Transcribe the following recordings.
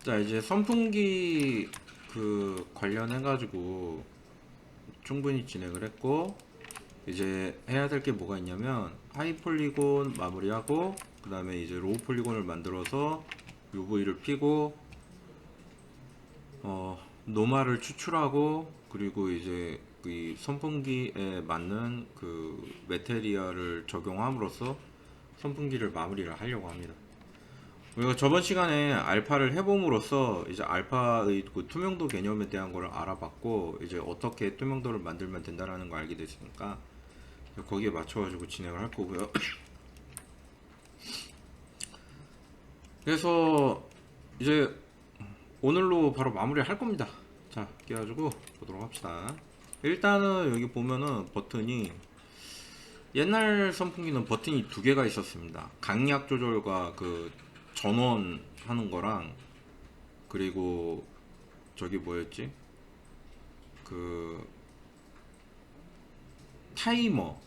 자, 이제 선풍기 관련해 가지고 충분히 진행을 했고, 이제 해야 될 게 뭐가 있냐면 하이 폴리곤 마무리하고, 그 다음에 이제 로우 폴리곤을 만들어서 UV를 피고, 노말을 추출하고, 그리고 이제 이 선풍기에 맞는 그 메테리얼을 적용함으로써 선풍기를 마무리를 하려고 합니다. 우리가 저번 시간에 알파를 해봄으로써 이제 알파의 그 투명도 개념에 대한 걸 알아봤고, 이제 어떻게 투명도를 만들면 된다라는 걸 알게 됐으니까 거기에 맞춰가지고 진행을 할 거고요. 그래서 이제 오늘로 바로 마무리를 할 겁니다. 자, 그래가지고 보도록 합시다. 일단은 여기 보면은 버튼이, 옛날 선풍기는 버튼이 두 개가 있었습니다. 강약 조절과 그 전원 하는 거랑, 그리고 저기 뭐였지? 그 타이머.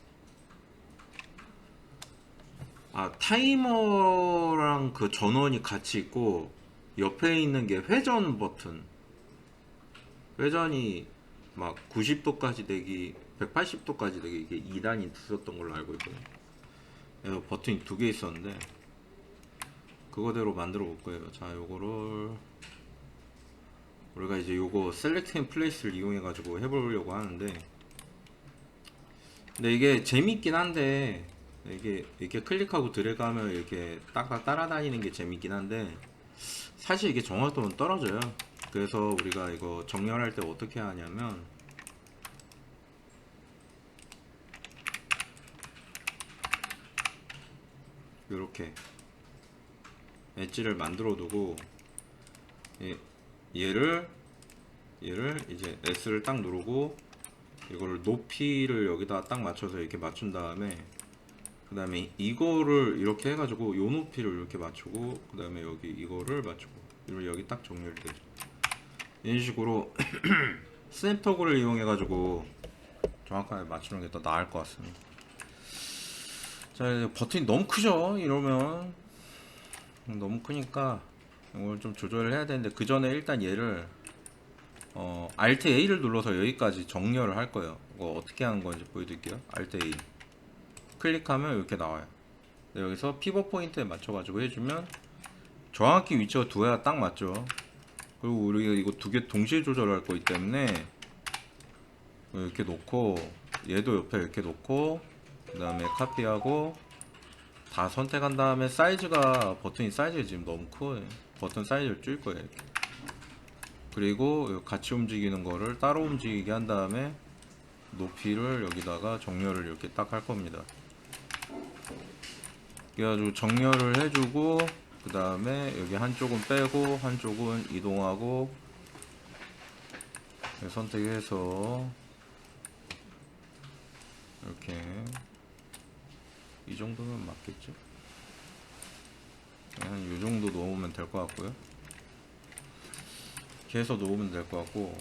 타이머랑 그 전원이 같이 있고, 옆에 있는 게 회전 버튼. 회전이 막 90도까지 되기, 180도까지 되기, 이게 2단이 있었던 걸로 알고 있거든요. 그래서 버튼이 두 개 있었는데 그거대로 만들어 볼 거예요. 자, 요거를 우리가 이제 요거 셀렉트 앤 플레이스를 이용해 가지고 해보려고 하는데, 근데 이게 재밌긴 한데, 이게 이렇게 클릭하고 드래그하면 이렇게 딱 따라다니는 게 재밌긴 한데, 사실 이게 정확도는 떨어져요. 그래서 우리가 이거 정렬할 때 어떻게 하냐면, 이렇게 엣지를 만들어 두고, 얘를 이제 S를 딱 누르고, 이거를 높이를 여기다 딱 맞춰서 이렇게 맞춘 다음에, 그 다음에 이거를 이렇게 해가지고 요 높이를 이렇게 맞추고, 그 다음에 여기 이거를 맞추고, 이러면 여기 딱 정렬이 되죠. 이런 식으로 스냅 토글을 이용해가지고 정확하게 맞추는 게 더 나을 것 같습니다. 자, 이제 버튼이 너무 크죠? 이러면 너무 크니까 이걸 좀 조절을 해야 되는데, 그 전에 일단 얘를 Alt A를 눌러서 여기까지 정렬을 할 거예요. 이거 어떻게 하는 건지 보여드릴게요. Alt A 클릭하면 이렇게 나와요. 여기서 피벗 포인트에 맞춰가지고 해주면 정확히 위치가 두 개가 딱 맞죠. 그리고 우리가 이거 두 개 동시에 조절할 거기 때문에 이렇게 놓고, 얘도 옆에 이렇게 놓고, 그 다음에 카피하고 다 선택한 다음에 사이즈가, 버튼이 사이즈가 지금 너무 커요. 버튼 사이즈를 줄 거예요. 이렇게. 그리고 같이 움직이는 거를 따로 움직이게 한 다음에 높이를 여기다가 정렬을 이렇게 딱 할 겁니다. 그래가지고 정렬을 해주고, 그 다음에 여기 한쪽은 빼고 한쪽은 이동하고, 선택해서 이렇게, 이 정도면 맞겠죠? 한 이 정도 놓으면 될 것 같고요. 이렇게 해서 놓으면 될 것 같고,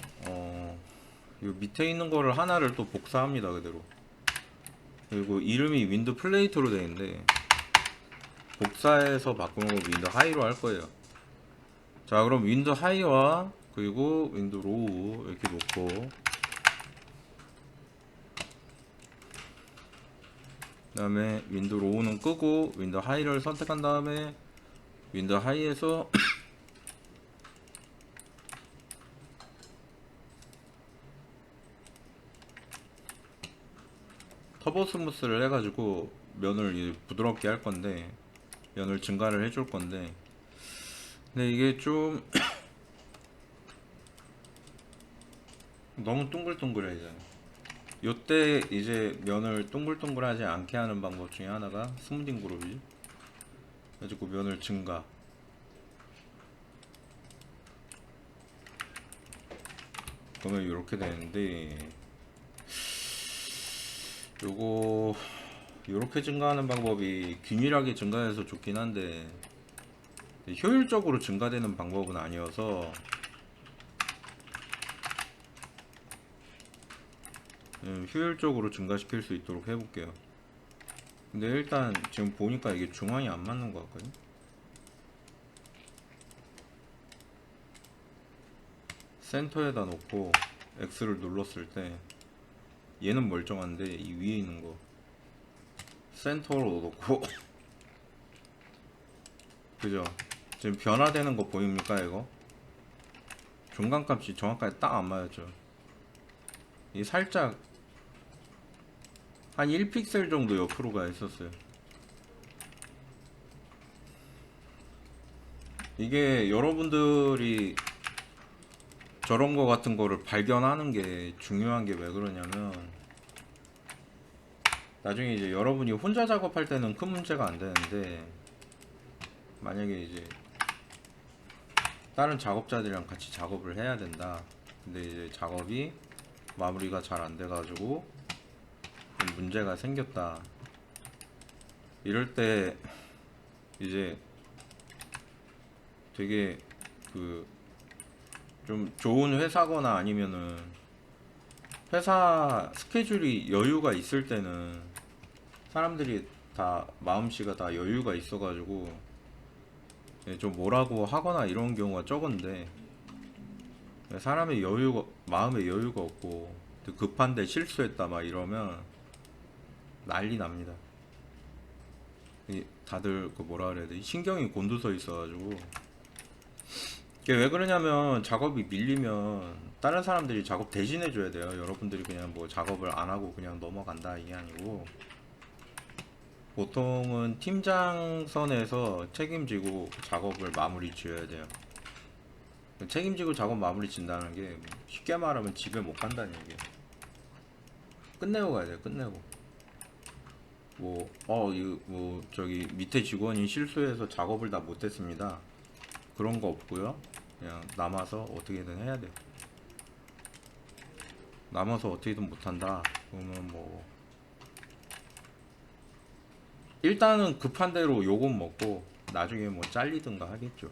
이 밑에 있는 거를 하나를 또 복사합니다, 그대로. 그리고 이름이 윈드 플레이트로 되어 있는데, 복사해서 바꾸는 거 윈드 하이로 할 거예요. 자, 그럼 윈드 하이와 그리고 윈드 로우 이렇게 놓고, 그 다음에 윈드 로우는 끄고 윈드 하이를 선택한 다음에 윈드 하이에서 터보 스무스를 해가지고 면을 부드럽게 할 건데, 면을 증가를 해줄 건데, 근데 이게 좀 너무 둥글둥글해져요. 요때 이제 면을 둥글둥글하지 않게 하는 방법 중에 하나가 스무딩 그룹이죠. 그래가지고 면을 증가, 그러면 이렇게 되는데, 요거 이렇게 증가하는 방법이 균일하게 증가해서 좋긴 한데 효율적으로 증가되는 방법은 아니어서, 효율적으로 증가시킬 수 있도록 해볼게요. 근데 일단 지금 보니까 이게 중앙이 안 맞는 것 같거든요. 센터에다 놓고 X를 눌렀을 때 얘는 멀쩡한데 이 위에 있는 거 센터로 놓고 그죠? 지금 변화되는 거 보입니까 이거? 중간값이 정확하게 딱 안 맞았죠. 이 살짝 한 1픽셀 정도 옆으로 가 있었어요. 이게 여러분들이 저런 거 같은 거를 발견하는 게 중요한 게 왜 그러냐면 나중에 이제 여러분이 혼자 작업할 때는 큰 문제가 안 되는데 만약에 이제 다른 작업자들이랑 같이 작업을 해야 된다. 근데 이제 작업이 마무리가 잘 안 돼가지고 문제가 생겼다. 이럴 때 이제 되게 그 좀 좋은 회사거나 아니면은 회사 스케줄이 여유가 있을 때는 사람들이 다 마음씨가 다 여유가 있어가지고 좀 뭐라고 하거나 이런 경우가 적은데 사람의 여유가 마음의 여유가 없고 급한데 실수했다 막 이러면 난리 납니다. 다들 그 뭐라 그래야 돼 신경이 곤두서 있어가지고 이게 왜 그러냐면 작업이 밀리면 다른 사람들이 작업 대신해 줘야 돼요. 여러분들이 그냥 뭐 작업을 안 하고 그냥 넘어간다 이게 아니고 보통은 팀장 선에서 책임지고 작업을 마무리 지어야 돼요. 책임지고 작업 마무리 진다는 게 쉽게 말하면 집에 못 간다는 얘기예요. 끝내고 가야 돼요. 끝내고 뭐 저기 밑에 직원이 실수해서 작업을 다 못했습니다. 그런 거 없고요. 그냥 남아서 어떻게든 해야 돼. 남아서 어떻게든 못한다. 그러면 뭐 일단은 급한 대로 요금 먹고 나중에 뭐 잘리든가 하겠죠.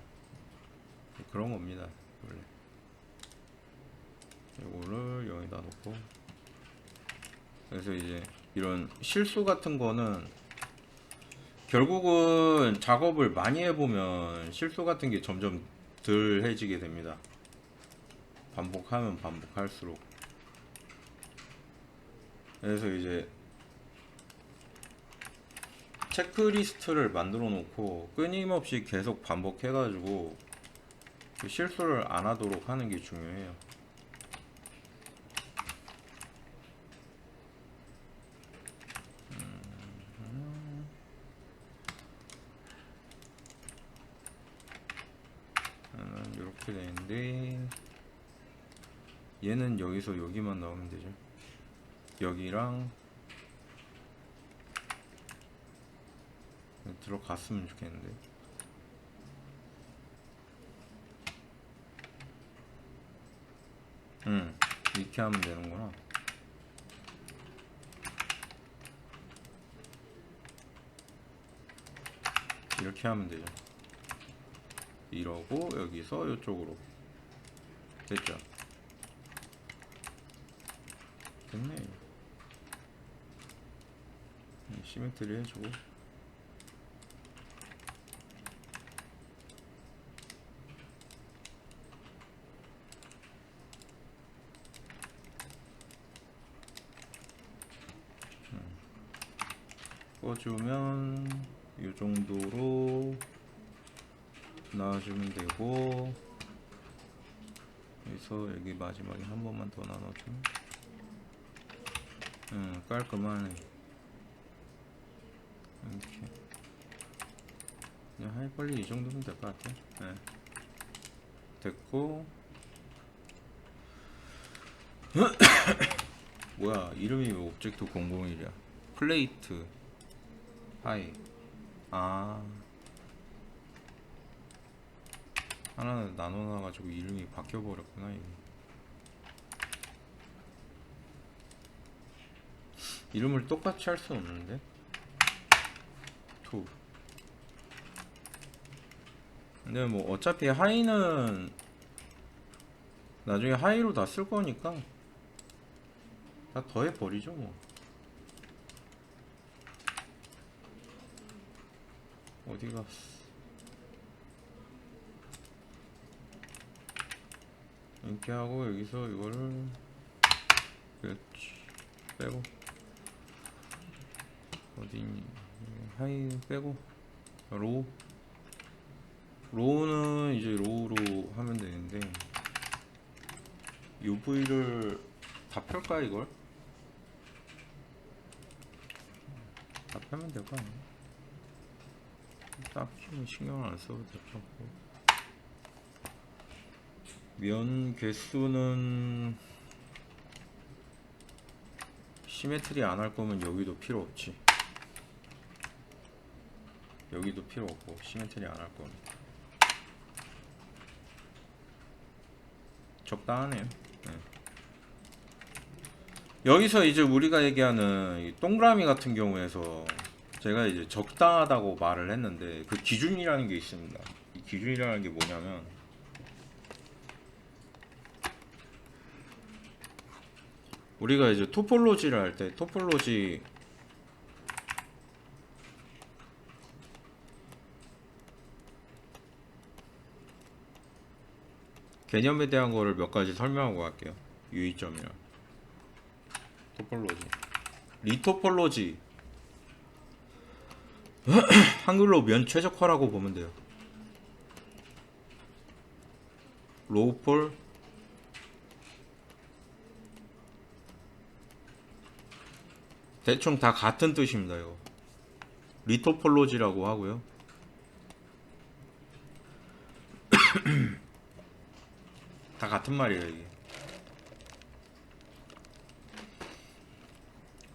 그런 겁니다. 원래 이거를 여기다 놓고 그래서 이제 이런 실수 같은 거는 결국은 작업을 많이 해보면 실수 같은 게 점점 덜 해지게 됩니다. 반복하면 반복할수록. 그래서 이제 체크리스트를 만들어 놓고 끊임없이 계속 반복해 가지고 실수를 안 하도록 하는 게 중요해요. 이렇게 되는데 얘는 여기서 여기만 나오면 되죠. 여기랑 들어갔으면 좋겠는데 이렇게 하면 되는구나. 이렇게 하면 되죠. 이러고 여기서 이쪽으로 됐죠. 됐네. 시메트리 해주고 꺼주면 이 정도로 나와주면 되고 여기서 여기 마지막에 한 번만 더 나눠주면 깔끔하네. 이렇게 그냥 하이빨리 이 정도면 될 것 같아. 네. 됐고 뭐야 이름이 왜 옵젝트 001이야. 플레이트 하이 하나는 나눠놔가지고 이름이 바뀌어버렸구나. 이거. 이름을 똑같이 할 수 없는데 투. 근데 뭐 어차피 하이는 나중에 하이로 다 쓸 거니까 다 더해버리죠 뭐. 어디가 이렇게 하고 여기서 이거를 그렇지 빼고 어디 있니? 하이 빼고 로우는 이제 로우로 하면 되는데 UV를 다 펼까 이걸? 다 펴면 될 거 아니야? 딱히 뭐 신경을 안 써도 될 것 같고 면 개수는 시메트리 안 할 거면 여기도 필요 없지. 여기도 필요 없고 시메트리 안 할 거면 적당하네요. 네. 여기서 이제 우리가 얘기하는 이 동그라미 같은 경우에서 제가 이제 적당하다고 말을 했는데 그 기준이라는 게 있습니다. 이 기준이라는 게 뭐냐면 우리가 이제 토폴로지를 할 때 토폴로지 개념에 대한 거를 몇 가지 설명하고 갈게요. 유의점이랑 토폴로지, 리토폴로지 한글로 면 최적화라고 보면 돼요. 로우폴, 대충 다 같은 뜻입니다. 이거 리토폴로지라고 하고요. 다 같은 말이에요 이게.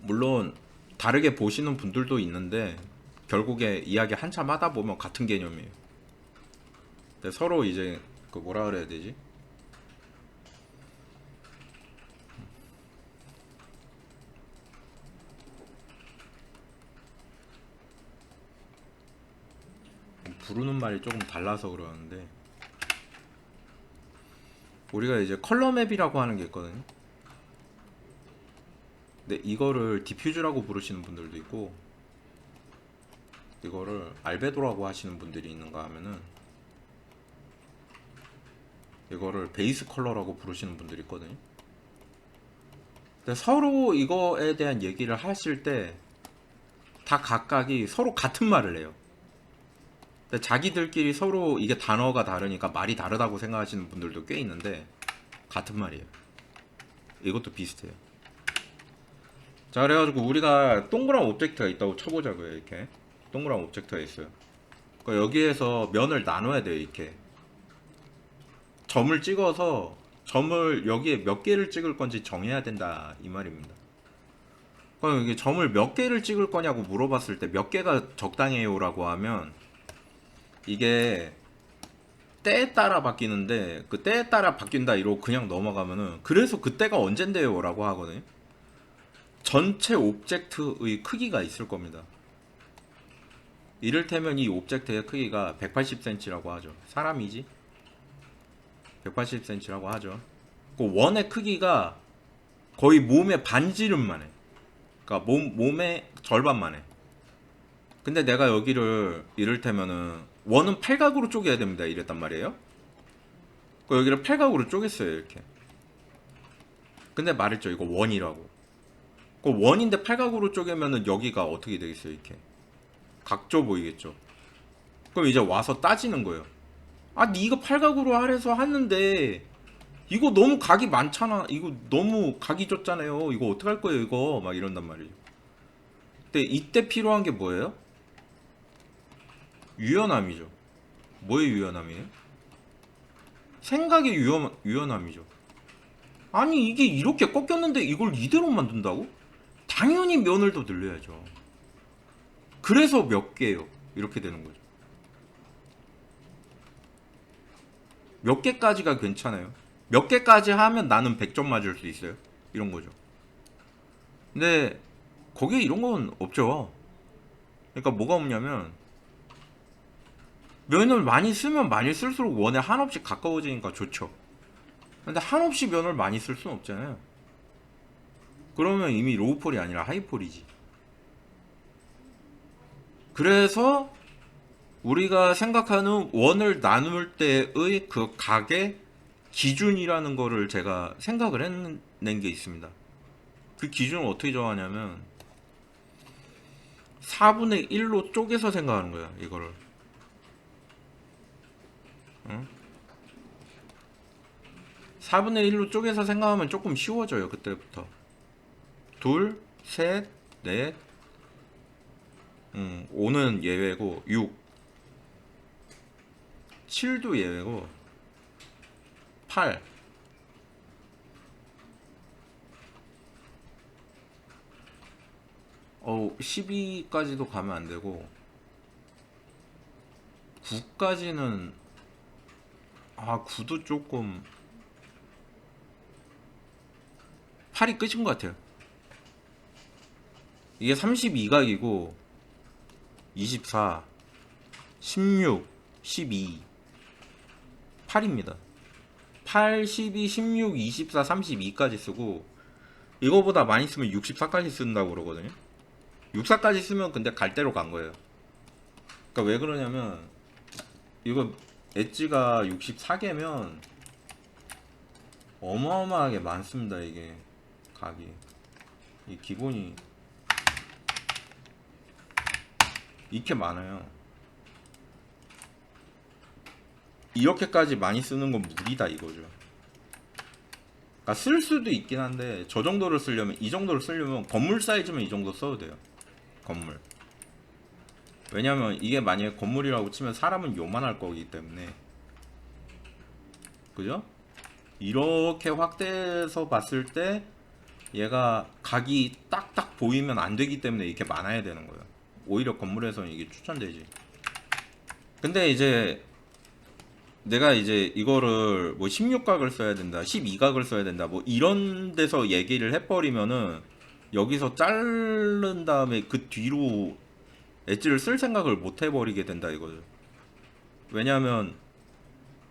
물론 다르게 보시는 분들도 있는데 결국에 이야기 한참 하다 보면 같은 개념이에요. 근데 서로 이제 그 뭐라 그래야 되지? 부르는 말이 조금 달라서 그러는데 우리가 이제 컬러 맵이라고 하는 게 있거든요. 근데 이거를 디퓨즈라고 부르시는 분들도 있고 이거를 알베도라고 하시는 분들이 있는가 하면은 이거를 베이스 컬러라고 부르시는 분들이 있거든요. 근데 서로 이거에 대한 얘기를 하실 때 다 각각이 서로 같은 말을 해요. 근데 자기들끼리 서로 이게 단어가 다르니까 말이 다르다고 생각하시는 분들도 꽤 있는데 같은 말이에요. 이것도 비슷해요. 자, 그래가지고 우리가 동그란 오브젝트가 있다고 쳐보자고요. 이렇게 동그란 오브젝트가 있어요. 그러니까 여기에서 면을 나눠야 돼요. 이렇게 점을 찍어서 점을 여기에 몇 개를 찍을 건지 정해야 된다 이 말입니다. 그럼 이게 점을 몇 개를 찍을 거냐고 물어봤을 때 몇 개가 적당해요 라고 하면 이게 때에 따라 바뀌는데 그 때에 따라 바뀐다 이러고 그냥 넘어가면은 그래서 그때가 언젠데요 라고 하거든요. 전체 오브젝트의 크기가 있을 겁니다. 이를테면 이 오브젝트의 크기가 180cm라고 하죠. 사람이지 180cm라고 하죠. 그 원의 크기가 거의 몸의 반지름만 해. 그러니까 몸의 절반만 해. 근데 내가 여기를 이를테면은 원은 팔각으로 쪼개야 됩니다 이랬단 말이에요. 그 여기를 팔각으로 쪼갰어요 이렇게. 근데 말했죠 이거 원이라고. 그 원인데 팔각으로 쪼개면은 여기가 어떻게 되겠어요 이렇게 각져 보이겠죠. 그럼 이제 와서 따지는 거예요. 아니 이거 팔각으로 하래서 하는데 이거 너무 각이 많잖아. 이거 너무 각이 좁잖아요. 이거 어떡할 거예요 이거 막 이런단 말이에요. 근데 이때 필요한 게 뭐예요? 유연함이죠. 뭐의 유연함이에요? 생각의 유연함이죠. 아니 이게 이렇게 꺾였는데 이걸 이대로 만든다고? 당연히 면을 더 늘려야죠. 그래서 몇 개예요. 이렇게 되는 거죠. 몇 개까지가 괜찮아요. 몇 개까지 하면 나는 100점 맞을 수 있어요. 이런 거죠. 근데 거기에 이런 건 없죠. 그러니까 뭐가 없냐면 면을 많이 쓰면 많이 쓸수록 원에 한없이 가까워지니까 좋죠. 근데 한없이 면을 많이 쓸 수는 없잖아요. 그러면 이미 로우폴이 아니라 하이폴이지. 그래서 우리가 생각하는 원을 나눌 때의 그 각의 기준이라는 거를 제가 생각을 해낸 게 있습니다. 그 기준을 어떻게 정하냐면 4분의 1로 쪼개서 생각하는 거야, 이거를. 응? 4분의 1로 쪼개서 생각하면 조금 쉬워져요, 그때부터. 둘, 셋, 넷, 5는 예외고, 6, 7도 예외고, 8, 12까지도 가면 안 되고, 9까지는, 9도 조금, 8이 끝인 것 같아요. 이게 32각이고, 24, 16, 12, 8입니다. 8, 12, 16, 24, 32까지 쓰고, 이거보다 많이 쓰면 64까지 쓴다고 그러거든요. 64까지 쓰면 근데 갈 대로 간 거예요. 그러니까 왜 그러냐면, 이거 엣지가 64개면 어마어마하게 많습니다. 이게 각이, 이 기본이 이렇게 많아요. 이렇게까지 많이 쓰는 건 무리다 이거죠. 그러니까 쓸 수도 있긴 한데, 저 정도를 쓰려면, 이 정도를 쓰려면 건물 사이즈면 이 정도 써도 돼요. 건물. 왜냐면 이게 만약에 건물이라고 치면 사람은 요만할 거기 때문에, 그죠? 이렇게 확대해서 봤을 때 얘가 각이 딱딱 보이면 안 되기 때문에 이렇게 많아야 되는 거예요. 오히려 건물에서는 이게 추천되지. 근데 이제 내가 이제 이거를 뭐 16각을 써야 된다, 12각을 써야 된다, 뭐 이런 데서 얘기를 해버리면은 여기서 자른 다음에 그 뒤로 엣지를 쓸 생각을 못 해버리게 된다 이거죠. 왜냐하면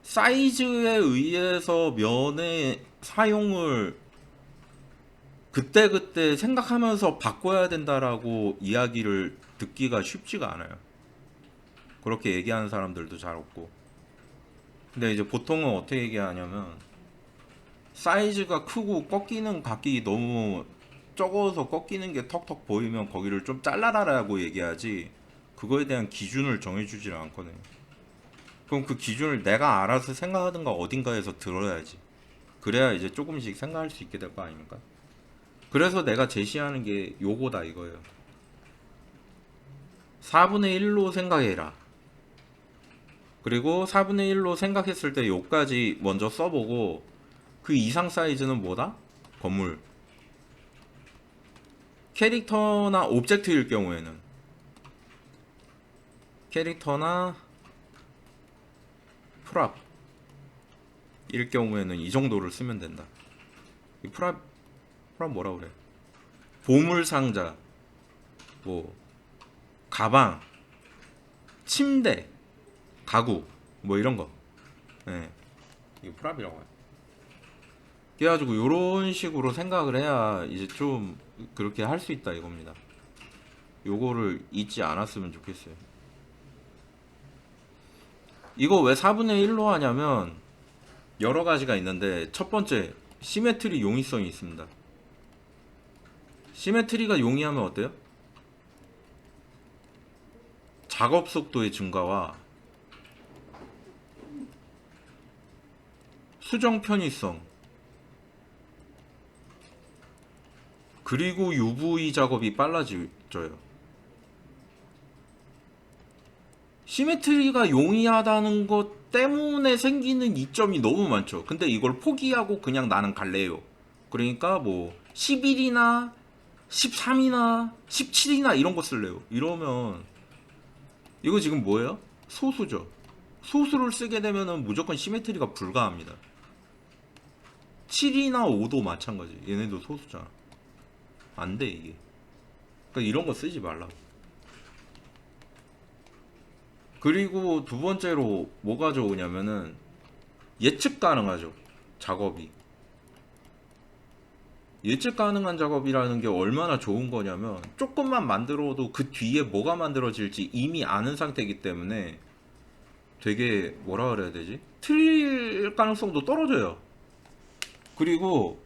사이즈에 의해서 면의 사용을 그때그때 생각하면서 바꿔야 된다라고 이야기를 듣기가 쉽지가 않아요. 그렇게 얘기하는 사람들도 잘 없고. 근데 이제 보통은 어떻게 얘기하냐면, 사이즈가 크고 꺾이는 각이 너무 적어서 꺾이는 게 턱턱 보이면 거기를 좀 잘라라라고 얘기하지, 그거에 대한 기준을 정해주질 않거든요. 그럼 그 기준을 내가 알아서 생각하든가 어딘가에서 들어야지. 그래야 이제 조금씩 생각할 수 있게 될 거 아닙니까? 그래서 내가 제시하는 게 요거다 이거예요. 4분의 1로 생각해라. 그리고 4분의 1로 생각했을 때 요까지 먼저 써보고, 그 이상 사이즈는 뭐다? 건물. 캐릭터나 오브젝트일 경우에는, 캐릭터나 프랍일 경우에는 이 정도를 쓰면 된다. 이 프랍 뭐라 그래? 보물 상자, 뭐 가방, 침대, 가구, 뭐 이런 거. 예. 이거 프랍이라고 해요. 그래가지고 요런 식으로 생각을 해야 이제 좀 그렇게 할 수 있다 이겁니다. 요거를 잊지 않았으면 좋겠어요. 이거 왜 4분의 1로 하냐면 여러 가지가 있는데, 첫 번째, 시메트리 용이성이 있습니다. 시메트리가 용이하면 어때요? 작업 속도의 증가와 수정 편의성, 그리고 UV 작업이 빨라져요. 시메트리가 용이하다는 것 때문에 생기는 이점이 너무 많죠. 근데 이걸 포기하고 그냥 나는 갈래요. 그러니까 뭐 11이나 13이나 17이나 이런 거 쓸래요. 이러면 이거 지금 뭐예요? 소수죠. 소수를 쓰게 되면은 무조건 시메트리가 불가합니다. 7이나 5도 마찬가지. 얘네도 소수잖아. 안 돼 이게. 그러니까 이런 거 쓰지 말라고. 그리고 두 번째로 뭐가 좋으냐면은 예측 가능하죠. 작업이. 예측 가능한 작업이라는 게 얼마나 좋은 거냐면, 조금만 만들어도 그 뒤에 뭐가 만들어질지 이미 아는 상태이기 때문에 되게 뭐라 그래야 되지? 틀릴 가능성도 떨어져요. 그리고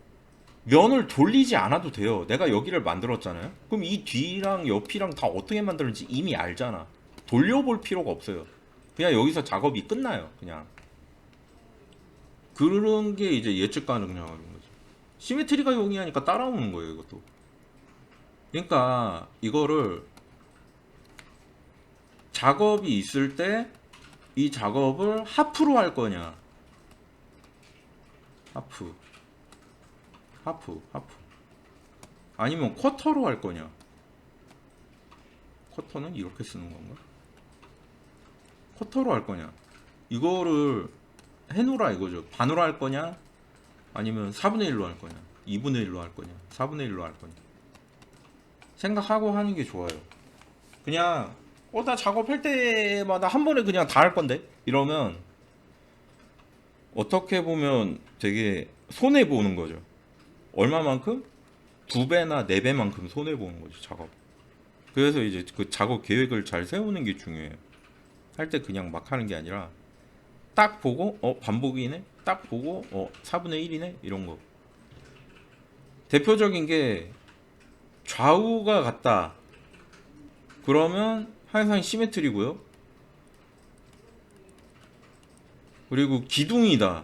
면을 돌리지 않아도 돼요. 내가 여기를 만들었잖아요. 그럼 이 뒤랑 옆이랑 다 어떻게 만들었는지 이미 알잖아. 돌려볼 필요가 없어요. 그냥 여기서 작업이 끝나요. 그냥 그런 게 이제 예측 가능한 거죠. 시메트리가 용이하니까 따라오는 거예요, 이것도. 그러니까 이거를 작업이 있을 때 이 작업을 하프로 할 거냐, 하프, 하프, 아니면 쿼터로 할 거냐. 쿼터는 이렇게 쓰는 건가? 쿼터로 할 거냐. 이거를 해놓으라 이거죠. 반으로 할 거냐, 아니면 4분의 1로 할 거냐, 2분의 1로 할 거냐, 4분의 1로 할 거냐. 생각하고 하는 게 좋아요. 그냥 나 작업할 때마다 한 번에 그냥 다 할 건데 이러면 어떻게 보면 되게 손해 보는 거죠. 얼마만큼? 2배나 4배만큼 손해 보는 거죠, 작업. 그래서 이제 그 작업 계획을 잘 세우는 게 중요해요. 할 때 그냥 막 하는 게 아니라 딱 보고 반복이네, 딱 보고 4분의 1이네 이런 거. 대표적인 게 좌우가 같다 그러면 항상 시메트리고요. 그리고 기둥이다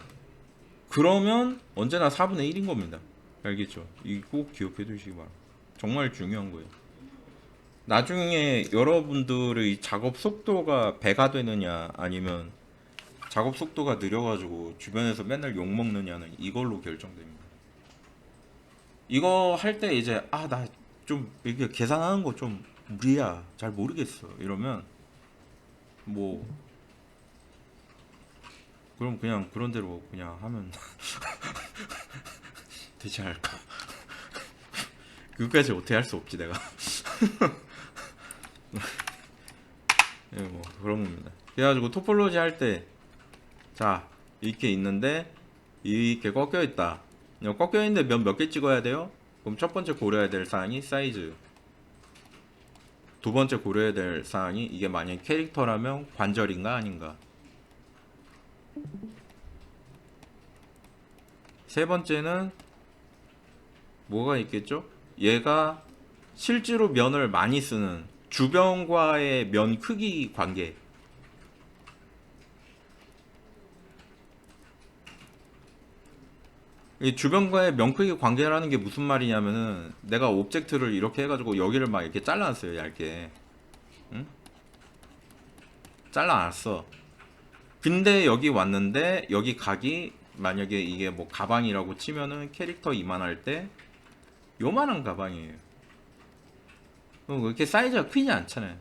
그러면 언제나 4분의 1인 겁니다. 알겠죠? 이거 꼭 기억해 두시기 바랍니다. 정말 중요한 거예요. 나중에 여러분들의 작업 속도가 배가 되느냐 아니면 작업 속도가 느려가지고 주변에서 맨날 욕먹느냐는 이걸로 결정됩니다. 이거 할 때 이제 나 좀 이렇게 계산하는 거 좀 무리야, 잘 모르겠어 이러면 뭐 그럼 그냥 그런 대로 그냥 하면 되지 않을까. 그것까지 어떻게 할 수 없지 내가. 예, 뭐 그런 겁니다. 그래가지고 토폴로지 할 때 자 이렇게 있는데 이렇게 꺾여 있다. 꺾여 있는데 몇 개 찍어야 돼요? 그럼 첫 번째 고려해야 될 사항이 사이즈, 두 번째 고려해야 될 사항이 이게 만약 캐릭터라면 관절인가 아닌가, 세 번째는 뭐가 있겠죠? 얘가 실제로 면을 많이 쓰는 주변과의 면 크기 관계. 이 주변과의 면 크기 관계라는 게 무슨 말이냐면은 내가 오브젝트를 이렇게 해가지고 여기를 막 이렇게 잘라놨어요, 얇게. 응? 잘라놨어. 근데 여기 왔는데 여기 각이 만약에 이게 뭐 가방이라고 치면은 캐릭터 이만할 때 요만한 가방이에요. 그렇게 사이즈가 크지 않잖아요.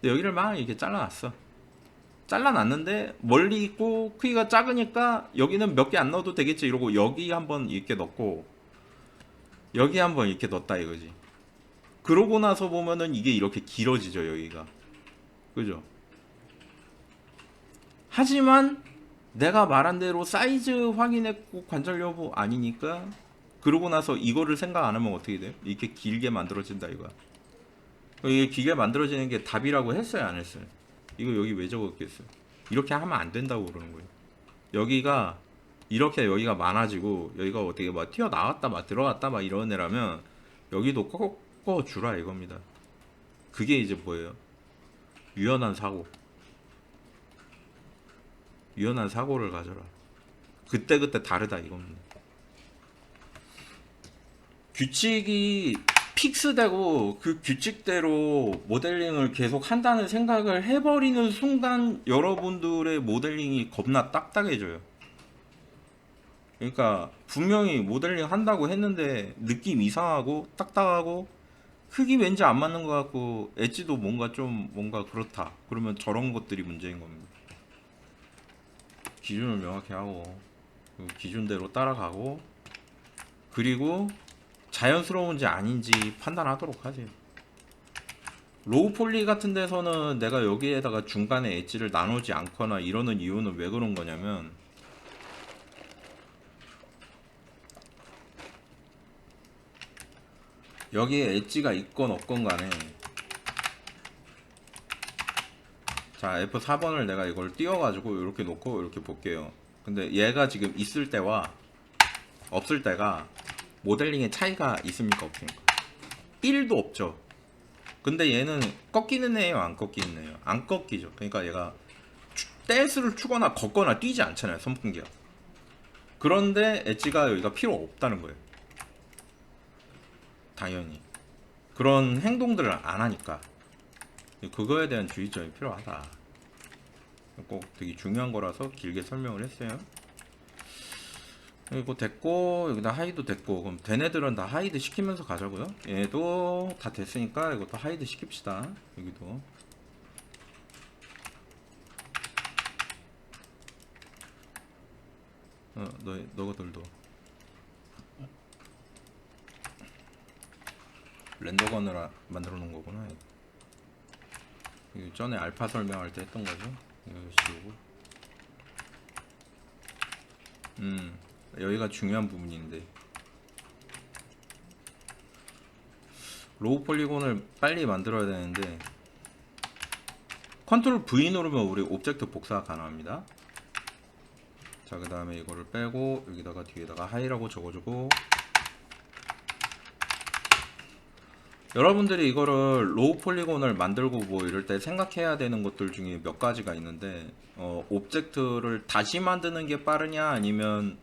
근데 여기를 막 이렇게 잘라놨어. 잘라놨는데 멀리 있고 크기가 작으니까 여기는 몇 개 안 넣어도 되겠지 이러고 여기 한번 이렇게 넣고 여기 한번 이렇게 넣었다 이거지. 그러고 나서 보면은 이게 이렇게 길어지죠, 여기가. 그죠? 하지만 내가 말한 대로 사이즈 확인했고 관절 여부 아니니까 그러고 나서 이거를 생각 안 하면 어떻게 돼요? 이렇게 길게 만들어진다 이거야. 이게 길게 만들어지는 게 답이라고 했어요, 안 했어요? 이거 여기 왜 적었겠어요? 이렇게 하면 안 된다고 그러는 거예요. 여기가 이렇게 여기가 많아지고 여기가 어떻게 막 튀어나왔다 막 들어갔다 막 이런 애라면 여기도 꺾어주라 이겁니다. 그게 이제 뭐예요? 유연한 사고. 유연한 사고를 가져라. 그때그때 다르다 이겁니다. 규칙이 픽스되고 그 규칙대로 모델링을 계속 한다는 생각을 해버리는 순간 여러분들의 모델링이 겁나 딱딱해져요. 그러니까 분명히 모델링 한다고 했는데 느낌 이상하고 딱딱하고 흙이 왠지 안 맞는 것 같고 엣지도 뭔가 그렇다. 그러면 저런 것들이 문제인 겁니다. 기준을 명확히 하고 그 기준대로 따라가고 그리고 자연스러운지 아닌지 판단하도록 하세요. 로우 폴리 같은 데서는 내가 여기에다가 중간에 엣지를 나누지 않거나 이러는 이유는 왜 그런 거냐면 여기에 엣지가 있건 없건 간에 자 F4번을 내가 이걸 띄워가지고 이렇게 놓고 이렇게 볼게요. 근데 얘가 지금 있을 때와 없을 때가 모델링의 차이가 있습니까 없습니까? 1도 없죠. 근데 얘는 꺾이는 애예요 안 꺾이는 애예요? 안 꺾이죠. 그러니까 얘가 댄스를 추거나 걷거나 뛰지 않잖아요 선풍기가. 그런데 엣지가 여기가 필요 없다는 거예요. 당연히 그런 행동들을 안 하니까 그거에 대한 주의점이 필요하다. 꼭 되게 중요한 거라서 길게 설명을 했어요. 이거 됐고 여기다 하이드 됐고 그럼 된 애들은 다 하이드 시키면서 가자고요. 얘도 다 됐으니까 이것도 하이드 시킵시다. 여기도 너희들도 렌더건을 만들어 놓은 거구나. 이거 전에 알파 설명할 때 했던 거죠. 이거 씌우고 여기가 중요한 부분인데 로우 폴리곤을 빨리 만들어야 되는데 컨트롤 V 누르면 우리 오브젝트 복사가 가능합니다. 자, 그 다음에 이거를 빼고 여기다가 뒤에다가 하이라고 적어주고 여러분들이 이거를 로우 폴리곤을 만들고 뭐 이럴 때 생각해야 되는 것들 중에 몇 가지가 있는데 오브젝트를 다시 만드는 게 빠르냐 아니면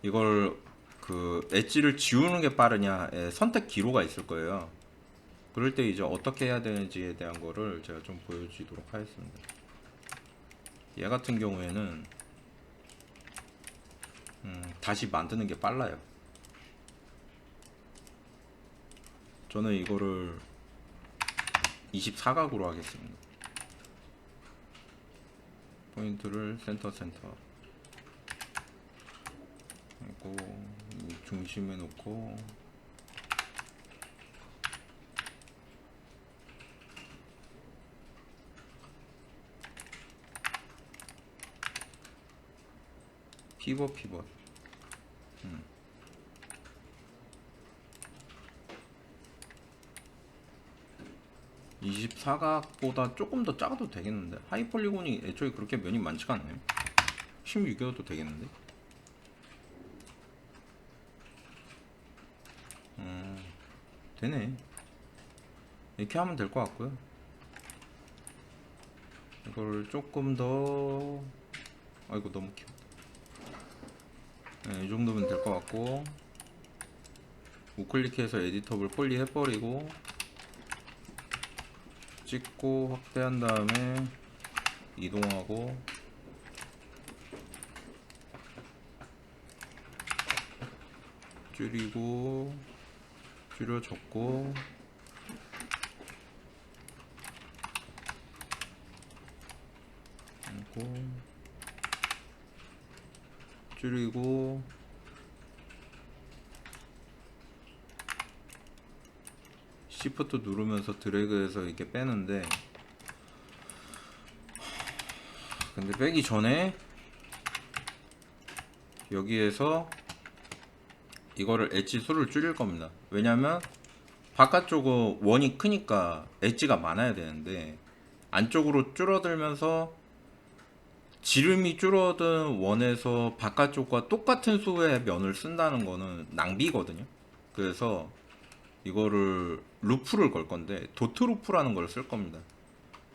이걸 그 엣지를 지우는 게 빠르냐의 선택 기로가 있을 거예요. 그럴 때 이제 어떻게 해야 되는지에 대한 거를 제가 좀 보여주도록 하겠습니다. 얘 같은 경우에는 다시 만드는 게 빨라요. 저는 이거를 24각으로 하겠습니다. 포인트를 센터 그리고 중심에 놓고 피벗 24각보다 조금 더 작아도 되겠는데 하이폴리곤이 애초에 그렇게 면이 많지가 않나요? 16이어도 되겠는데 되네. 이렇게 하면 될 것 같고요. 이걸 조금 더 아이고 너무 귀엽다. 네, 이 정도면 될 것 같고 우클릭해서 에디터블 폴리 해버리고 찍고 확대한 다음에 이동하고 줄이고 줄여줬고 줄이고 시프트 누르면서 드래그해서 이렇게 빼는데 근데 빼기 전에 여기에서 이거를 엣지 수를 줄일 겁니다. 왜냐면 바깥쪽은 원이 크니까 엣지가 많아야 되는데 안쪽으로 줄어들면서 지름이 줄어든 원에서 바깥쪽과 똑같은 수의 면을 쓴다는 거는 낭비거든요. 그래서 이거를 루프를 걸 건데 도트 루프라는 걸 쓸 겁니다.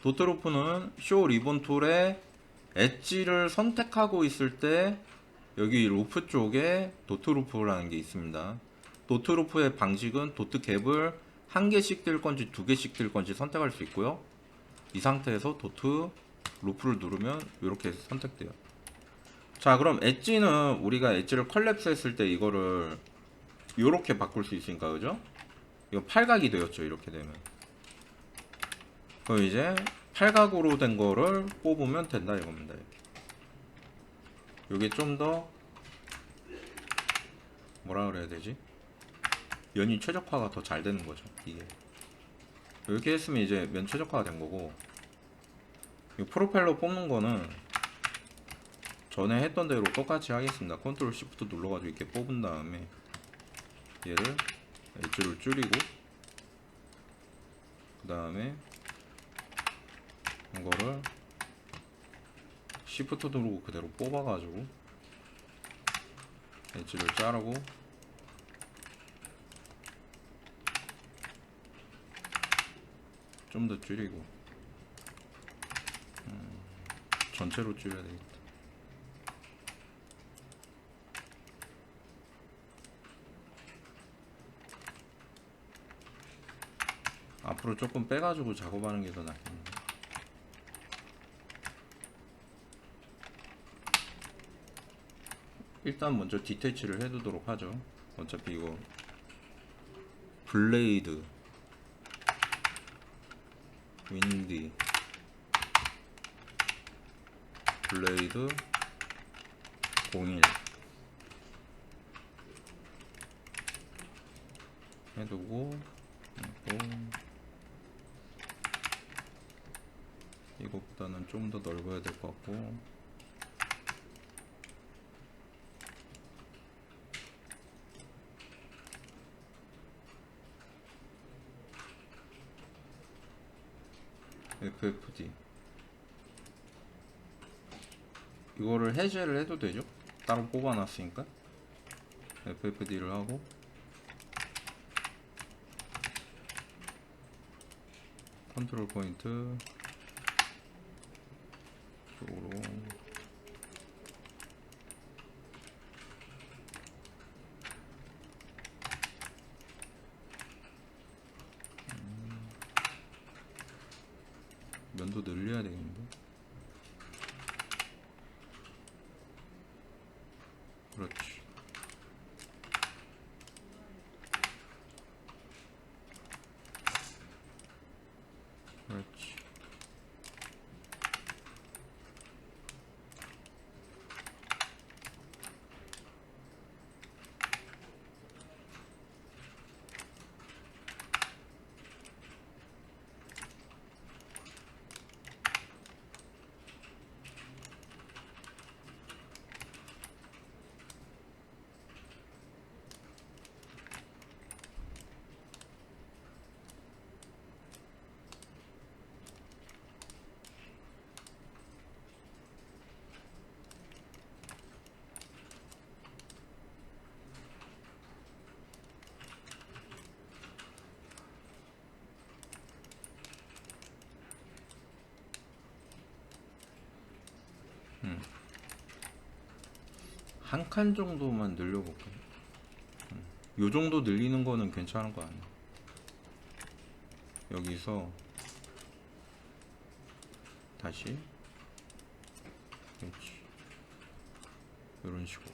도트 루프는 쇼 리본 툴에 엣지를 선택하고 있을 때 여기 루프 쪽에 도트 루프라는 게 있습니다. 도트 루프의 방식은 도트 갭을 한 개씩 뜰 건지 두 개씩 뜰 건지 선택할 수 있고요. 이 상태에서 도트 루프를 누르면 이렇게 선택돼요. 자, 그럼 엣지는 우리가 엣지를 컬랩스 했을 때 이거를 이렇게 바꿀 수 있으니까 그죠? 이거 팔각이 되었죠. 이렇게 되면 그럼 이제 팔각으로 된 거를 뽑으면 된다 이겁니다. 이게 좀 더 뭐라 그래야 되지? 면이 최적화가 더 잘 되는 거죠. 이게 이렇게 했으면 이제 면 최적화가 된 거고 이 프로펠러 뽑는 거는 전에 했던 대로 똑같이 하겠습니다. 컨트롤 시프트 눌러가지고 이렇게 뽑은 다음에 얘를 엣지를 줄이고 그 다음에 이거를 시프트 누르고 그대로 뽑아가지고 엣지를 자르고 좀 더 줄이고 전체로 줄여야 되겠다. 앞으로 조금 빼가지고 작업하는 게 더 낫겠네. 일단 먼저 디테치를 해두도록 하죠. 어차피 이거 블레이드, 윈디, 블레이드 01 해두고 이것보다는 좀 더 넓어야 될 것 같고 FFD 이거를 해제를 해도 되죠? 따로 뽑아놨으니까 FFD를 하고 컨트롤 포인트 쪽으로 면도 늘려야 되겠는데. 그렇지. 그렇지. 한 칸 정도만 늘려볼까요? 요 정도 늘리는 거는 괜찮은 거 아니야? 여기서 다시 그렇지. 이런 식으로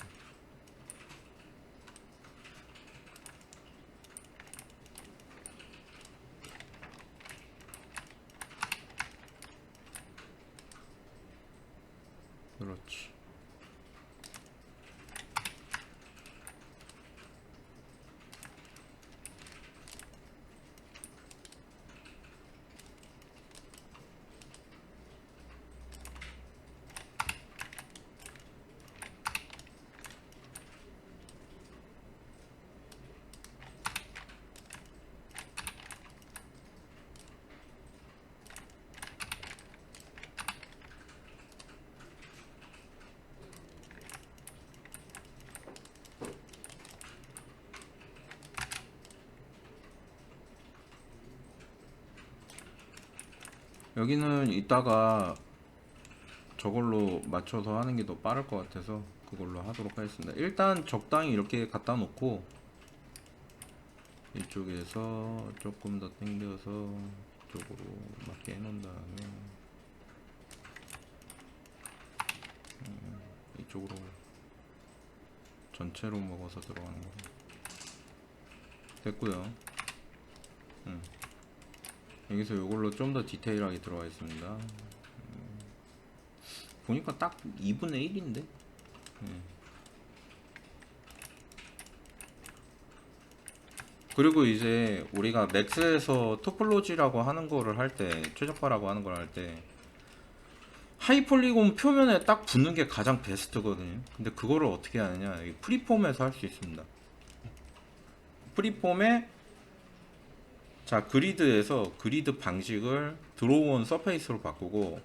그렇지. 여기는 이따가 저걸로 맞춰서 하는 게 더 빠를 것 같아서 그걸로 하도록 하겠습니다. 일단 적당히 이렇게 갖다 놓고 이쪽에서 조금 더 당겨서 이쪽으로 맞게 해 놓은 다음에 이쪽으로 전체로 먹어서 들어가는 거 됐고요. 여기서 이걸로 좀 더 디테일하게 들어가 있습니다. 보니까 딱 2분의 1인데 그리고 이제 우리가 맥스에서 토폴로지라고 하는 거를 할 때, 최적화라고 하는 걸 할 때 하이폴리곤 표면에 딱 붙는 게 가장 베스트거든요. 근데 그거를 어떻게 하느냐, 프리폼에서 할 수 있습니다. 프리폼에 자, 그리드에서 그리드 방식을 드로우 온 서페이스로 바꾸고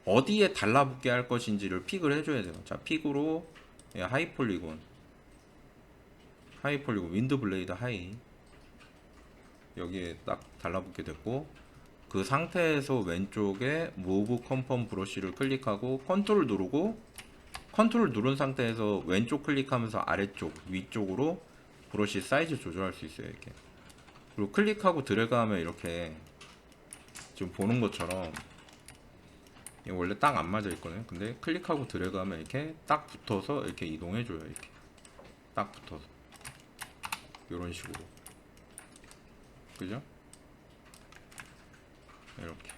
어디에 달라붙게 할 것인지를 픽을 해줘야 돼요. 자, 픽으로 하이폴리곤 하이 폴리곤 윈드 블레이드 하이 여기에 딱 달라붙게 됐고, 그 상태에서 왼쪽에 무브 컨펌 브러쉬를 클릭하고 컨트롤 누르고, 컨트롤 누른 상태에서 왼쪽 클릭하면서 아래쪽 위쪽으로 브러쉬 사이즈 조절할 수 있어요. 이렇게. 그리고 클릭하고 드래그하면 이렇게 지금 보는 것처럼 이게 원래 딱 안 맞아 있거든요. 근데 클릭하고 드래그하면 이렇게 딱 붙어서 이렇게 이동해 줘요. 이렇게 딱 붙어서 이런 식으로, 그죠? 이렇게.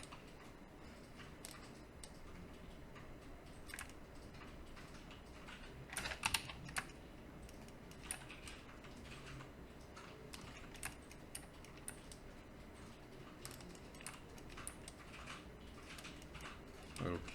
이렇게.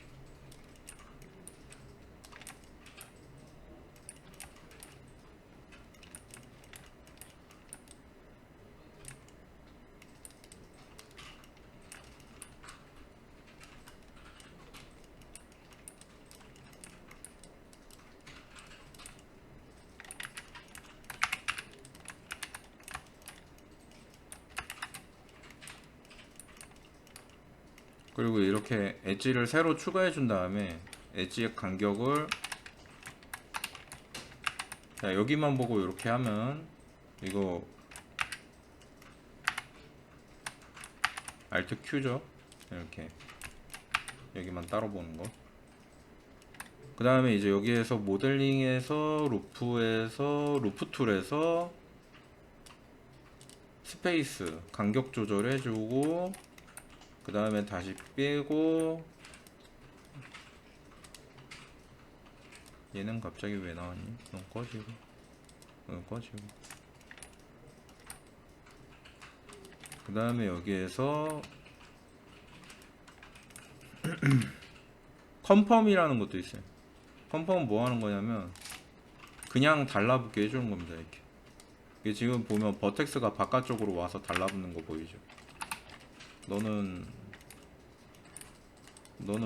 그리고 이렇게 엣지를 새로 추가해 준 다음에 엣지의 간격을, 자, 여기만 보고 이렇게 하면 이거 Alt Q죠. 이렇게 여기만 따로 보는 거. 그 다음에 이제 여기에서 모델링에서 루프에서 루프 툴에서 스페이스 간격 조절해주고, 그 다음에 다시 빼고, 얘는 갑자기 왜 나왔니? 그럼 꺼지고, 꺼지고. 그 다음에 여기에서 컨펌이라는 것도 있어요. 컨펌은 뭐 하는 거냐면 그냥 달라붙게 해주는 겁니다. 이렇게. 이게 지금 보면 버텍스가 바깥쪽으로 와서 달라붙는 거 보이죠? 너는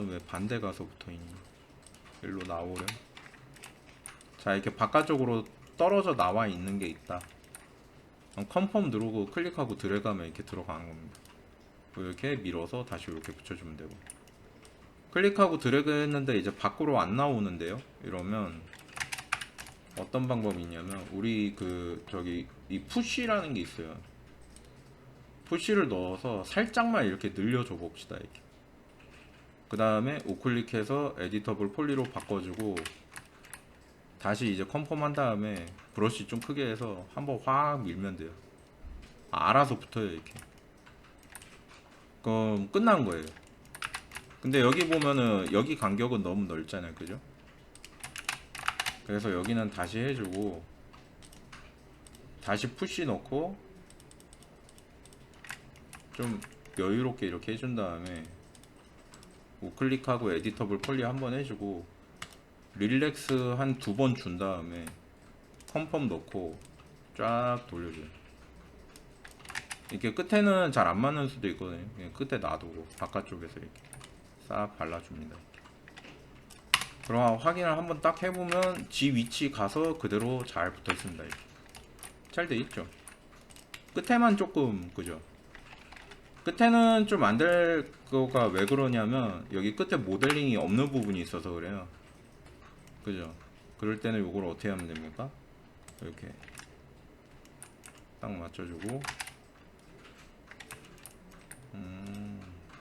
왜 반대 가서 붙어있니? 일로 나오래. 자, 이렇게 바깥쪽으로 떨어져 나와 있는 게 있다. 컨펌 누르고 클릭하고 드래그하면 이렇게 들어가는 겁니다. 이렇게 밀어서 다시 이렇게 붙여주면 되고, 클릭하고 드래그 했는데 이제 밖으로 안 나오는데요. 이러면 어떤 방법이 있냐면, 우리 저기 이 푸시라는 게 있어요. 푸시를 넣어서 살짝만 이렇게 늘려줘 봅시다. 이렇게. 그 다음에 우클릭해서 에디터블 폴리로 바꿔주고, 다시 이제 컨펌 한 다음에 브러쉬 좀 크게 해서 한번 확 밀면 돼요. 알아서 붙어요. 이렇게. 그럼 끝난 거예요. 근데 여기 보면은 여기 간격은 너무 넓잖아요. 그죠? 그래서 여기는 다시 해주고, 다시 푸시 넣고 좀 여유롭게 이렇게 해준 다음에 우클릭하고 에디터블 폴리 한번 해주고, 릴렉스 한 2번 준 다음에 컨펌 넣고 쫙 돌려줘요. 이렇게 끝에는 잘 안 맞는 수도 있거든요. 그냥 끝에 놔두고 바깥쪽에서 이렇게 싹 발라줍니다. 그럼 확인을 한번 딱 해보면 지 위치 가서 그대로 잘 붙어있습니다. 이렇게 잘 돼 있죠. 끝에만 조금, 그죠? 끝에는 좀 안 될 거가 왜 그러냐면 여기 끝에 모델링이 없는 부분이 있어서 그래요. 그죠? 그럴 때는 이걸 어떻게 하면 됩니까? 이렇게 딱 맞춰주고,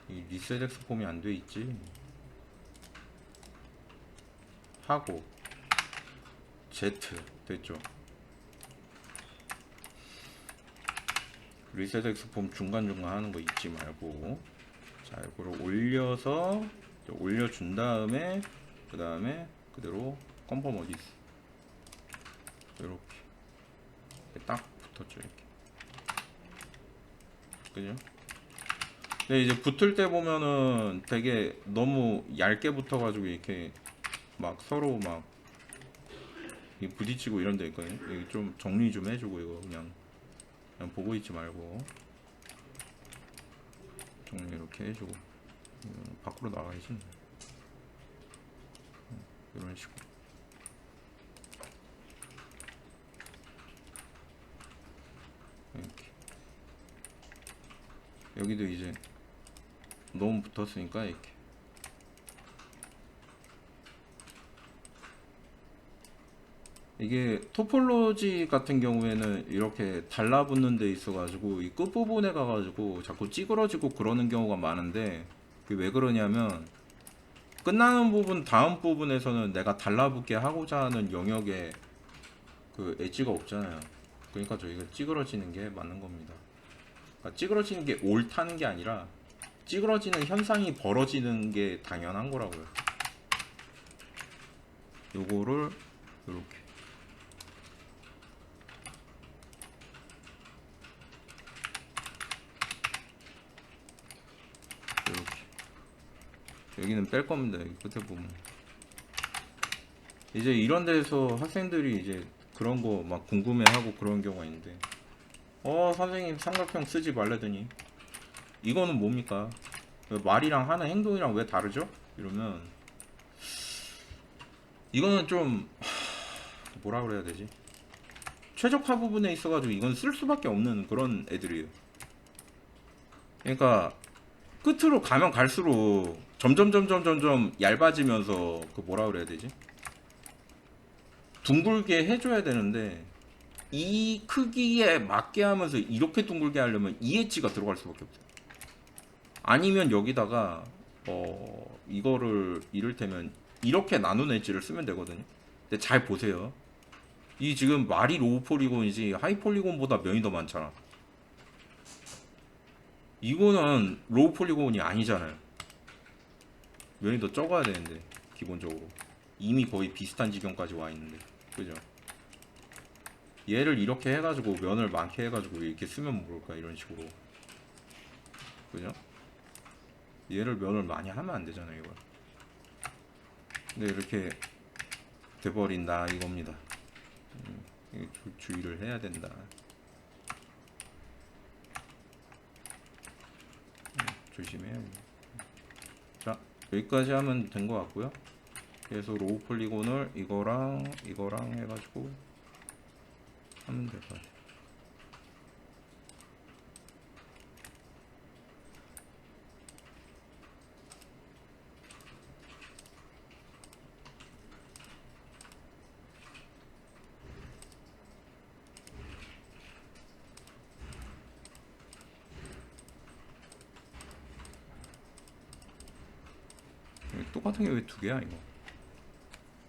이 리셋 엑스폼이 안 돼 있지 하고 Z 됐죠? 리셋 엑스폼 중간중간 하는 거 잊지 말고, 자, 이거를 올려서 올려준 다음에 그 다음에 그대로 컨펌 어디 있어? 이렇게 딱 붙었죠. 이렇게. 그죠? 근데 이제 붙을 때 보면은 되게 너무 얇게 붙어가지고 이렇게 막 서로 막 부딪히고 이런 데 있거든요. 여기 좀 정리 좀 해주고, 이거 그냥 보고 있지 말고 정리 이렇게 해주고, 밖으로 나가야지. 이런 식으로. 여기도 이제 너무 붙었으니까 이렇게 이게 토폴로지 같은 경우에는 이렇게 달라붙는 데 있어 가지고 이 끝부분에 가가지고 자꾸 찌그러지고 그러는 경우가 많은데 그게 왜 그러냐면 끝나는 부분 다음 부분에서는 내가 달라붙게 하고자 하는 영역에 그 엣지가 없잖아요. 그러니까 저희가 찌그러지는 게 맞는 겁니다. 그러니까 찌그러지는 게 옳다는 게 아니라 찌그러지는 현상이 벌어지는 게 당연한 거라고요. 요거를 이렇게 여기는 뺄 겁니다. 여기 끝에 보면 이제 이런 데서 학생들이 이제 그런 거 막 궁금해하고 그런 경우가 있는데 선생님 삼각형 쓰지 말라더니 이거는 뭡니까? 말이랑 하는 행동이랑 왜 다르죠? 이러면 이거는 좀 뭐라 그래야 되지? 최적화 부분에 있어가지고 이건 쓸 수밖에 없는 그런 애들이에요. 그러니까 끝으로 가면 갈수록 점점 얇아지면서 그 뭐라 그래야 되지? 둥글게 해줘야 되는데 이 크기에 맞게 하면서 이렇게 둥글게 하려면 이 엣지가 들어갈 수밖에 없어요. 아니면 여기다가 이거를 이를테면 이렇게 나눈 엣지를 쓰면 되거든요. 근데 잘 보세요. 이 지금 말이 로우 폴리곤이지 하이 폴리곤보다 면이 더 많잖아. 이거는 로우 폴리곤이 아니잖아요. 면이 더 적어야 되는데 기본적으로 이미 거의 비슷한 지경까지 와 있는데 그죠? 얘를 이렇게 해가지고 면을 많게 해가지고 이렇게 쓰면 모를까 이런 식으로 그죠? 얘를 면을 많이 하면 안 되잖아요 이걸. 근데 이렇게 돼버린다 이겁니다. 주의를 해야 된다. 조심해요. 자 여기까지 하면 된 것 같고요. 그래서 로우 폴리곤을 이거랑 해가지고 하면 될 것 같아요. 똑같은 게 왜 두 개야 이거?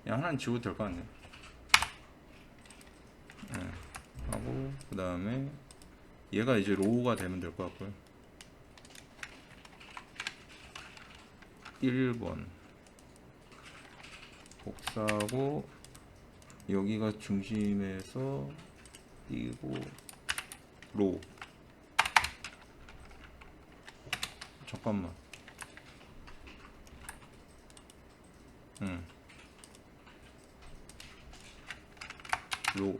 그냥 하나는 지워도 될 것 같네. 네. 하고 그 다음에 얘가 이제 로우가 되면 될 것 같고요. 1번 복사하고 여기가 중심에서 띄고 로우. 잠깐만. 로우.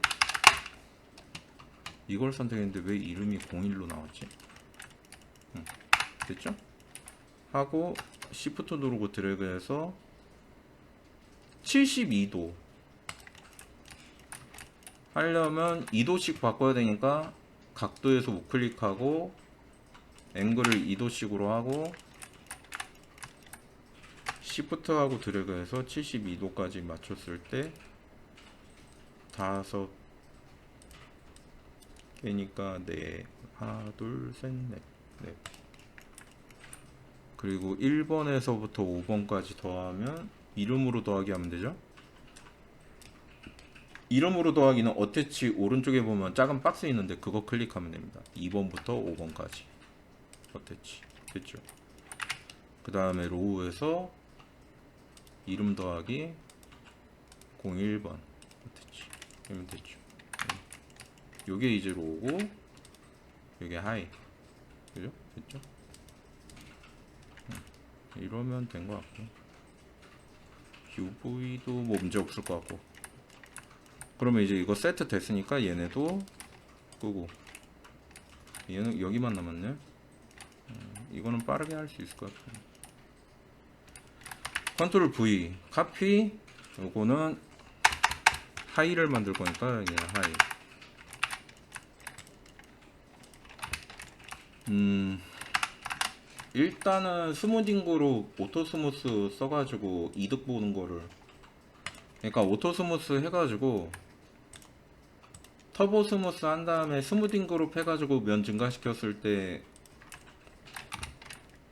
이걸 선택했는데 왜 이름이 01로 나왔지? 됐죠? 하고 Shift 누르고 드래그해서 72도 하려면 2도씩 바꿔야 되니까 각도에서 우클릭하고 앵글을 2도씩으로 하고 Shift 하고 드래그해서 72도까지 맞췄을 때 5개니까 4 하나 둘 셋 넷 네. 그리고 1번에서부터 5번까지 더하면 이름으로 더하기 하면 되죠. 이름으로 더하기는 어태치 오른쪽에 보면 작은 박스 있는데 그거 클릭하면 됩니다. 2번부터 5번까지 어태치 됐죠. 그 다음에 로우에서 이름 더하기 01번 어태치 하면 됐죠. 요게 이제 로우고 요게 하이 그죠? 됐죠? 이러면 된 것 같고 UV도 뭐 문제 없을 것 같고 그러면 이제 이거 세트 됐으니까 얘네도 끄고 얘는 여기만 남았네. 이거는 빠르게 할 수 있을 것 같아요. 컨트롤 V 카피. 요거는 하이를 만들 거니까 그냥 하이. 일단은 스무딩으로 오토 스무스 써가지고 이득 보는 거를, 그러니까 오토 스무스 해가지고 터보 스무스 한 다음에 스무딩 그룹 해가지고 면 증가시켰을 때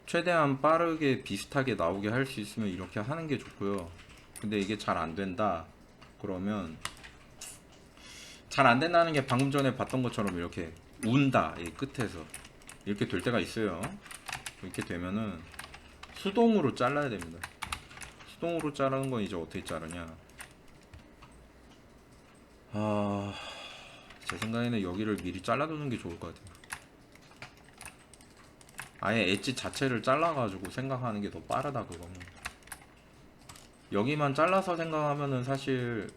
최대한 빠르게 비슷하게 나오게 할 수 있으면 이렇게 하는 게 좋고요. 근데 이게 잘 안 된다 그러면, 잘 안 된다는 게 방금 전에 봤던 것처럼 이렇게 운다, 이 끝에서 이렇게 될 때가 있어요. 이렇게 되면은 수동으로 잘라야 됩니다. 수동으로 자르는 건 이제 어떻게 자르냐, 제 생각에는 여기를 미리 잘라두는 게 좋을 것 같아요. 아예 엣지 자체를 잘라가지고 생각하는 게 더 빠르다 그거는. 여기만 잘라서 생각하면은 사실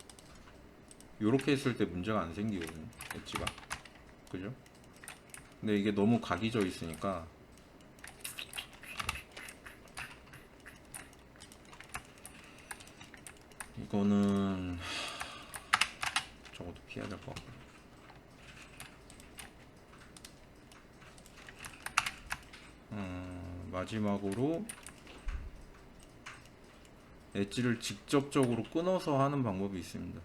요렇게 했을 때 문제가 안 생기거든요, 엣지가. 그죠? 근데 이게 너무 각이 져 있으니까 이거는 저것도 피해야 될 것 같고. 마지막으로 엣지를 직접적으로 끊어서 하는 방법이 있습니다.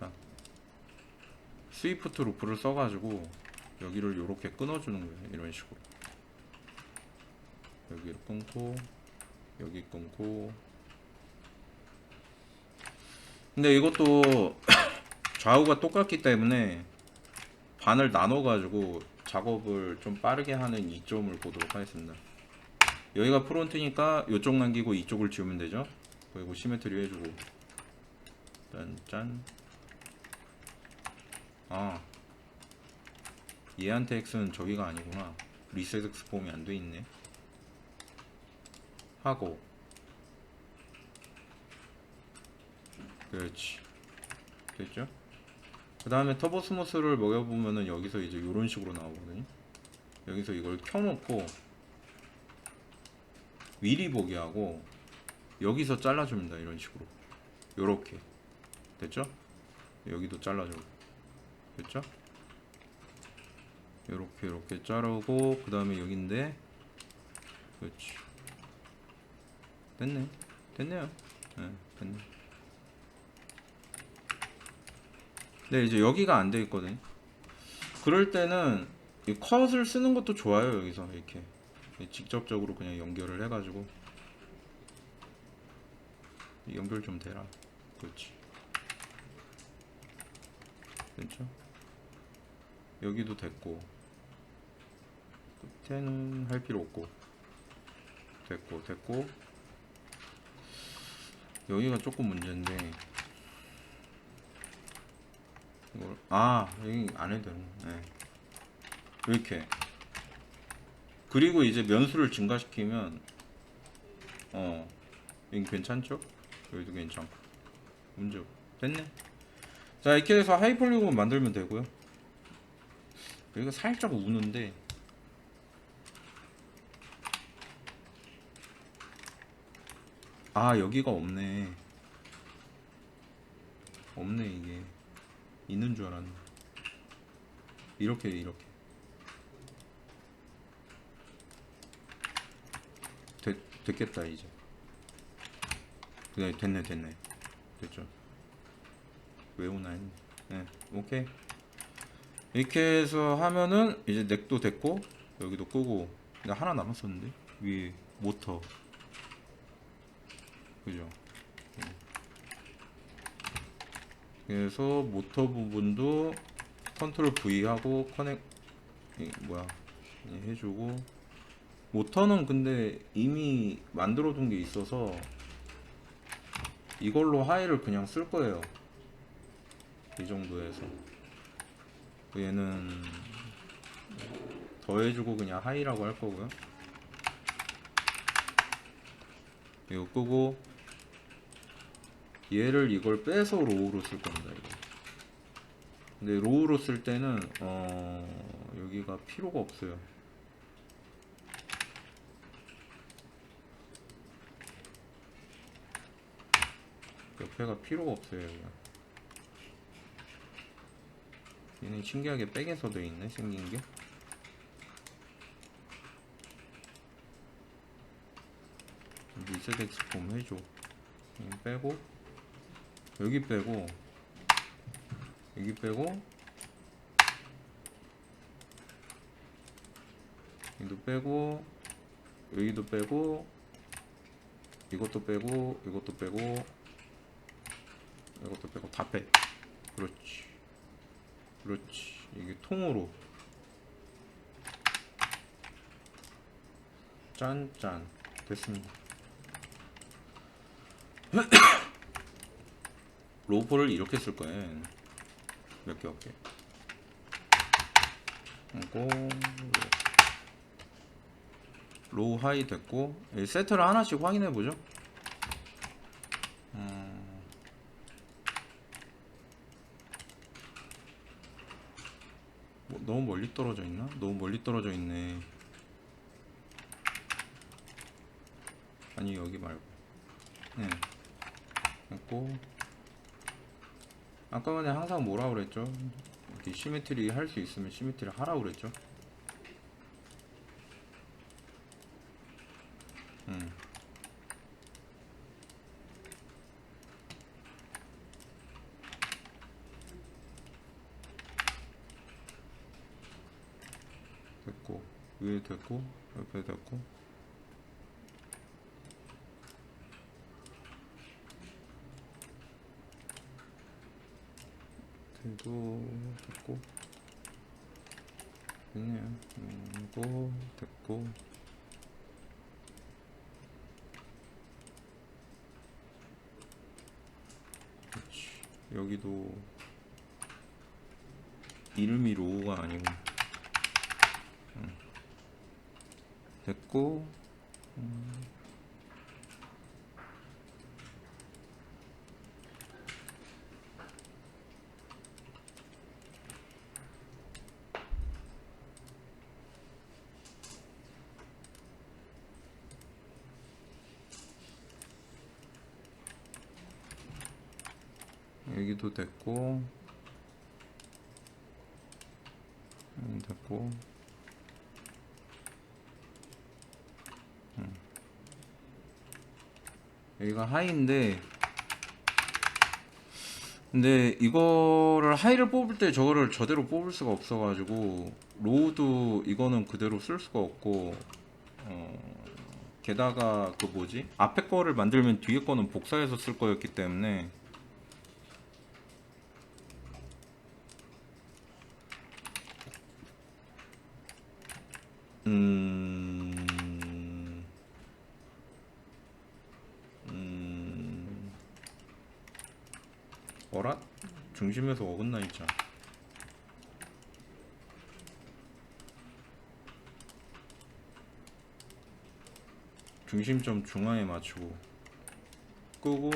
자, 스위프트 루프를 써가지고 여기를 이렇게 끊어주는 거예요. 이런 식으로 여기를 끊고 여기 끊고. 근데 이것도 좌우가 똑같기 때문에 반을 나눠 가지고 작업을 좀 빠르게 하는 이점을 보도록 하겠습니다. 여기가 프론트니까 이쪽 남기고 이쪽을 지우면 되죠. 그리고 시메트리 해주고 짠. 아, 얘한테 X는 저기가 아니구나. 리셋 X 폼이 안 돼 있네. 하고, 그렇지, 됐죠? 그 다음에 터보 스무스를 먹여보면은 여기서 이제 이런 식으로 나오거든요. 여기서 이걸 켜놓고 미리 보기 하고 여기서 잘라줍니다. 이런 식으로 요렇게 됐죠? 여기도 잘라줘. 됐죠? 요렇게 자르고 그 다음에 여긴데, 그렇지, 됐네요. 네, 됐네. 네, 이제 여기가 안 돼 있거든. 그럴 때는 이 컷을 쓰는 것도 좋아요. 여기서 이렇게 직접적으로 그냥 연결을 해가지고 연결 좀 되라. 그렇지, 됐죠? 여기도 됐고 끝에는 할 필요 없고 됐고 여기가 조금 문제인데 이걸, 여기 안 해도 되는 거. 네. 이렇게. 그리고 이제 면수를 증가시키면 여기 괜찮죠? 여기도 괜찮고 문제 없고 됐네. 자, 이렇게 해서 하이폴리곤 만들면 되고요. 여기가 살짝 우는데 여기가 없네. 이게 있는 줄 알았네. 이렇게 됐겠다 이제. 그래, 됐네 됐죠. 왜 오나 했네. 네, 오케이. 이렇게 해서 하면은 이제 넥도 됐고 여기도 끄고. 근데 하나 남았었는데 위에 모터, 그죠? 그래서 모터 부분도 컨트롤 V 하고 커넥, 해주고. 모터는 근데 이미 만들어 둔 게 있어서 이걸로 하이를 그냥 쓸 거예요. 이 정도에서 얘는 더해주고 그냥 하이라고 할 거고요. 이거 끄고 얘를 이걸 빼서 로우로 쓸 겁니다. 이거. 근데 로우로 쓸 때는 여기가 필요가 없어요. 옆에가 필요가 없어요. 여기가. 얘는 신기하게 백에서 돼 있네, 생긴 게. 리셋 엑스폼 해줘. 빼고 여기 빼고 여기 빼고 여기도 빼고 여기도 빼고 이것도 빼고 이것도 빼고 이것도 빼고 다 빼. 그렇지 그렇지. 이게 통으로 짠짠 됐습니다. 로우폴을 이렇게 쓸 거예요. 몇 개 없게 하고 로우 하이 됐고 세트를 하나씩 확인해 보죠. 뭐 너무 멀리 떨어져 있나? 너무 멀리 떨어져 있네. 아니 여기 말고 네 됐고 아까 전에 항상 뭐라 그랬죠? 이렇게 시메트리 할 수 있으면 시메트리 하라 그랬죠? 됐고 위에 됐고 옆에 됐고 됐고 됐네요. 이거 됐고 그렇지. 여기도 이름이 로우가 아니고 됐고 여기도 됐고 됐고 여기가 하이인데 근데 이거를 하이를 뽑을 때 저거를 저대로 뽑을 수가 없어 가지고 로우도 이거는 그대로 쓸 수가 없고 게다가 그 뭐지 앞에 거를 만들면 뒤에 거는 복사해서 쓸 거였기 때문에 어라? 중심에서 어긋나 있잖아. 중심점 중앙에 맞추고 끄고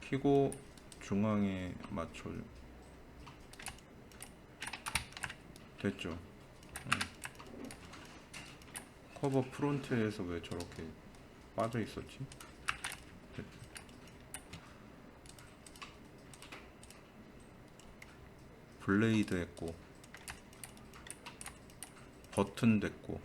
키고 중앙에 맞춰줘. 됐죠? 커버 프론트에서 왜 저렇게 빠져 있었지? 블레이드 했고 버튼 됐고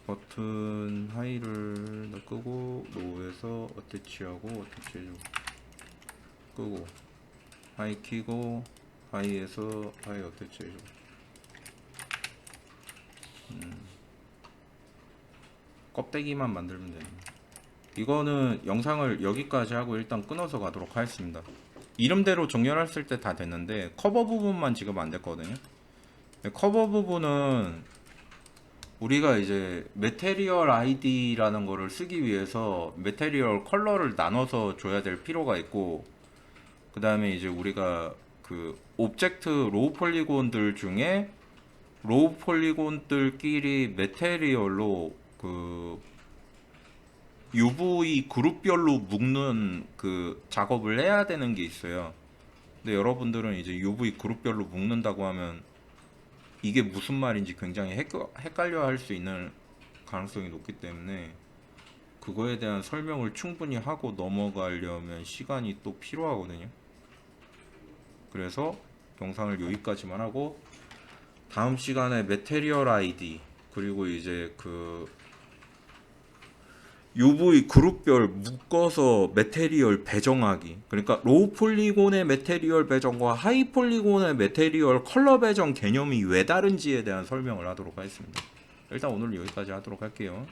버튼 하이를 끄고 로우에서 어태치하고 어태치해주고 끄고 하이 키고 하이에서 하이 어태치해주고 껍데기만 만들면 됩니다. 이거는 영상을 여기까지 하고 일단 끊어서 가도록 하겠습니다. 이름대로 정렬했을 때 다 됐는데 커버 부분만 지금 안 됐거든요. 커버 부분은 우리가 이제 메테리얼 아이디라는 거를 쓰기 위해서 메테리얼 컬러를 나눠서 줘야 될 필요가 있고, 그 다음에 이제 우리가 그 오브젝트 로우 폴리곤들 중에 로우 폴리곤들끼리 메테리얼로 그 UV 그룹별로 묶는 그 작업을 해야 되는 게 있어요. 근데 여러분들은 이제 UV 그룹별로 묶는다고 하면 이게 무슨 말인지 굉장히 헷갈려 할 수 있는 가능성이 높기 때문에 그거에 대한 설명을 충분히 하고 넘어가려면 시간이 또 필요하거든요. 그래서 영상을 여기까지만 하고 다음 시간에 메테리얼 아이디 그리고 이제 그 UV 그룹별 묶어서 메테리얼 배정하기, 그러니까 로우 폴리곤의 메테리얼 배정과 하이 폴리곤의 메테리얼 컬러 배정 개념이 왜 다른지에 대한 설명을 하도록 하겠습니다. 일단 오늘 여기까지 하도록 할게요.